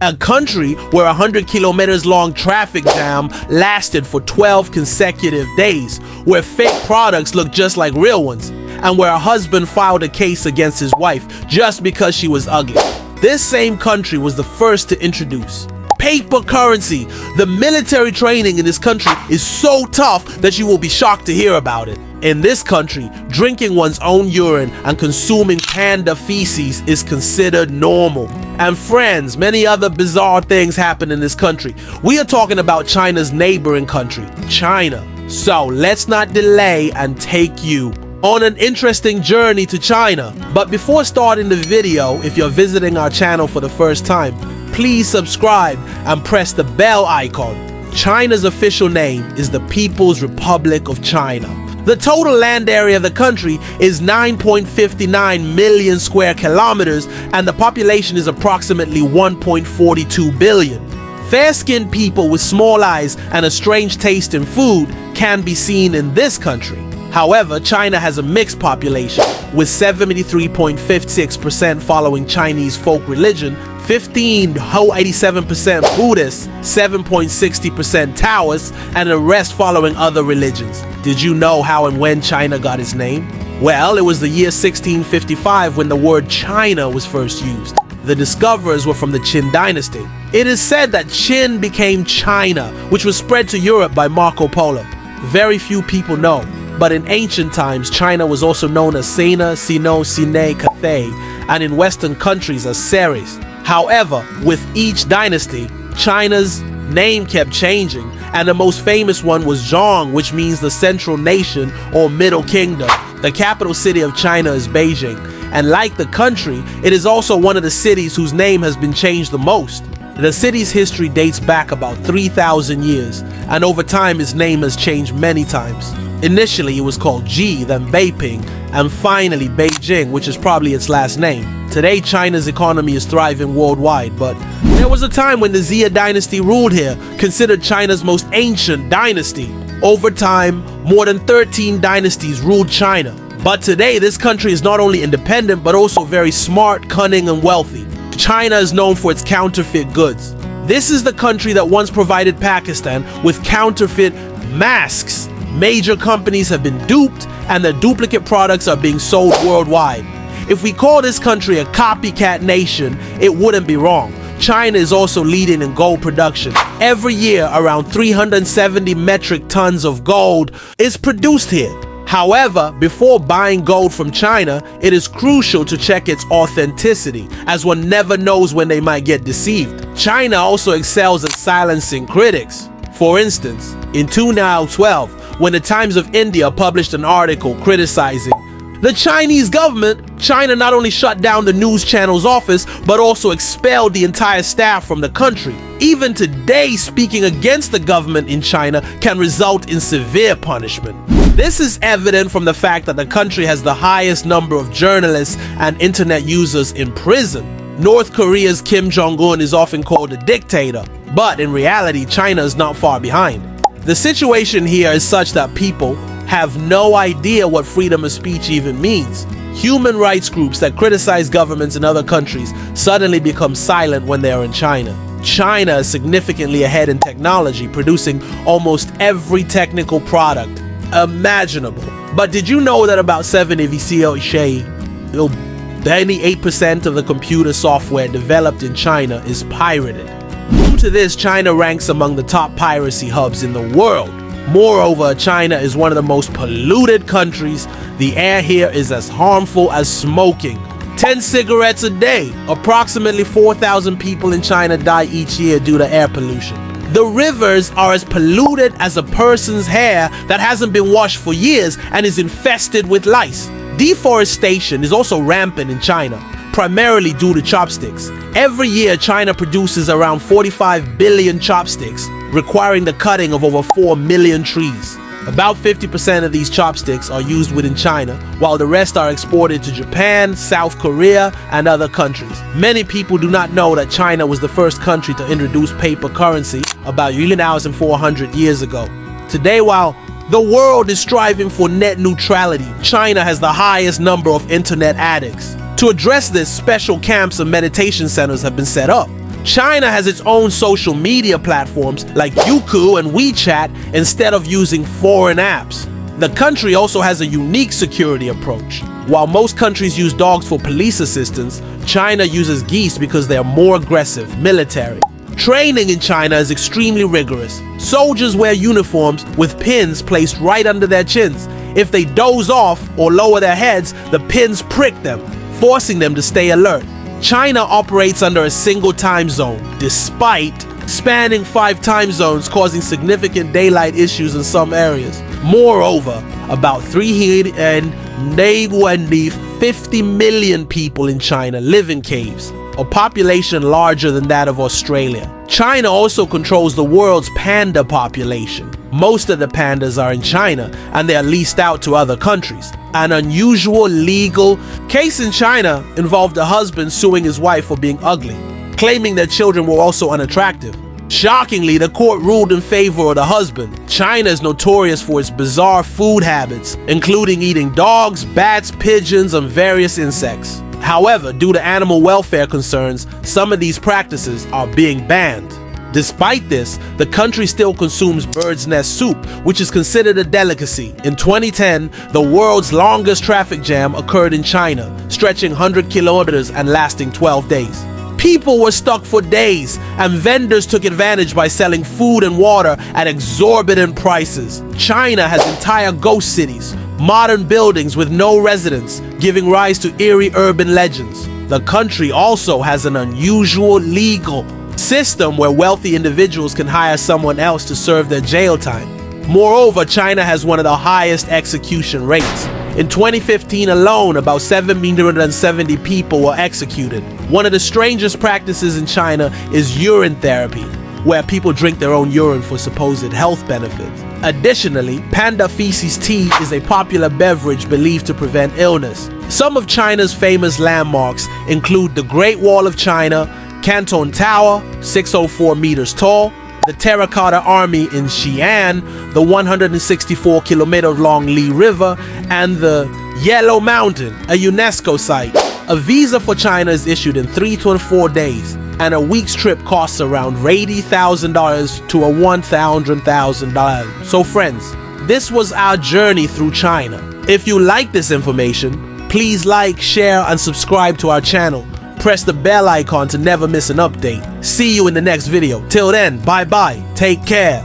A country where a 100 kilometers long traffic jam lasted for 12 consecutive days, where fake products look just like real ones, and where a husband filed a case against his wife just because she was ugly. This same country was the first to introduce paper currency. The military training in this country is so tough that you will be shocked to hear about it. In this country, drinking one's own urine and consuming panda feces is considered normal. And friends, many other bizarre things happen in this country. We are talking about China's neighboring country, China. So let's not delay and take you on an interesting journey to China. But before starting the video, if you're visiting our channel for the first time, please subscribe and press the bell icon. China's official name is the People's Republic of China. The total land area of the country is 9.59 million square kilometers, and the population is approximately 1.42 billion. Fair-skinned people with small eyes and a strange taste in food can be seen in this country. However, China has a mixed population, with 73.56% following Chinese folk religion, 15.87% Buddhists, 7.60% Taoists, and the rest following other religions. Did you know how and when China got its name? Well, it was the year 1655 when the word China was first used. The discoverers were from the Qin dynasty. It is said that Qin became China, which was spread to Europe by Marco Polo. Very few people know, but in ancient times, China was also known as Sina, Sino, Sine, Cathay, and in Western countries as Ceres. However, with each dynasty, China's name kept changing, and the most famous one was Zhong, which means the central nation or middle kingdom. The capital city of China is Beijing, and like the country, it is also one of the cities whose name has been changed the most. The city's history dates back about 3,000 years, and over time its name has changed many times. Initially it was called Ji, then Beiping, and finally Beijing, which is probably its last name. Today China's economy is thriving worldwide, but there was a time when the Xia dynasty ruled here, considered China's most ancient dynasty. Over time, more than 13 dynasties ruled China. But today this country is not only independent but also very smart, cunning, and wealthy. China is known for its counterfeit goods. This is the country that once provided Pakistan with counterfeit masks. Major companies have been duped, and their duplicate products are being sold worldwide. If we call this country a copycat nation, it wouldn't be wrong. China is also leading in gold production. Every year, around 370 metric tons of gold is produced here. However, before buying gold from China, it is crucial to check its authenticity, as one never knows when they might get deceived. China also excels at silencing critics. For instance, in 2012, when the Times of India published an article criticizing the Chinese government, China not only shut down the news channel's office, but also expelled the entire staff from the country. Even today, speaking against the government in China can result in severe punishment. This is evident from the fact that the country has the highest number of journalists and internet users in prison. North Korea's Kim Jong-un is often called a dictator, but in reality, China is not far behind. The situation here is such that people have no idea what freedom of speech even means. Human rights groups that criticize governments in other countries suddenly become silent when they are in China. China is significantly ahead in technology, producing almost every technical product imaginable. But did you know that about 98% of the computer software developed in China is pirated? Due to this, China ranks among the top piracy hubs in the world. Moreover, China is one of the most polluted countries. The air here is as harmful as smoking. 10 cigarettes a day. Approximately 4,000 people in China die each year due to air pollution. The rivers are as polluted as a person's hair that hasn't been washed for years and is infested with lice. Deforestation is also rampant in China, primarily due to chopsticks. Every year, China produces around 45 billion chopsticks, requiring the cutting of over 4 million trees. About 50% of these chopsticks are used within China, while the rest are exported to Japan, South Korea, and other countries. Many people do not know that China was the first country to introduce paper currency about 1,400 years ago. Today, while the world is striving for net neutrality, China has the highest number of internet addicts. To address this, special camps and meditation centers have been set up. China has its own social media platforms like Youku and WeChat instead of using foreign apps. The country also has a unique security approach. While most countries use dogs for police assistance, China uses geese because they are more aggressive, military. Training in China is extremely rigorous. Soldiers wear uniforms with pins placed right under their chins. If they doze off or lower their heads, the pins prick them, forcing them to stay alert. China operates under a single time zone, despite spanning 5 time zones, causing significant daylight issues in some areas. Moreover, about 350 million people in China live in caves, a population larger than that of Australia. China also controls the world's panda population. Most of the pandas are in China and they are leased out to other countries. An unusual legal case in China involved a husband suing his wife for being ugly, claiming their children were also unattractive. Shockingly, the court ruled in favor of the husband. China is notorious for its bizarre food habits, including eating dogs, bats, pigeons, and various insects. However, due to animal welfare concerns, some of these practices are being banned. Despite this, the country still consumes bird's nest soup, which is considered a delicacy. In 2010, the world's longest traffic jam occurred in China, stretching 100 kilometers and lasting 12 days. People were stuck for days, and vendors took advantage by selling food and water at exorbitant prices. China has entire ghost cities, modern buildings with no residents, giving rise to eerie urban legends. The country also has an unusual legal system where wealthy individuals can hire someone else to serve their jail time. Moreover, China has one of the highest execution rates. In 2015 alone, about 770 people were executed. One of the strangest practices in China is urine therapy, where people drink their own urine for supposed health benefits. Additionally, panda feces tea is a popular beverage believed to prevent illness. Some of China's famous landmarks include the Great Wall of China, Canton Tower, 604 meters tall, the Terracotta Army in Xi'an, the 164-kilometer-long Li River, and the Yellow Mountain, a UNESCO site. A visa for China is issued in 3 to 4 days, and a week's trip costs around $80,000 to $100,000. So friends, this was our journey through China. If you like this information, please like, share, and subscribe to our channel. Press the bell icon to never miss an update. See you in the next video. Till then, bye bye. Take care.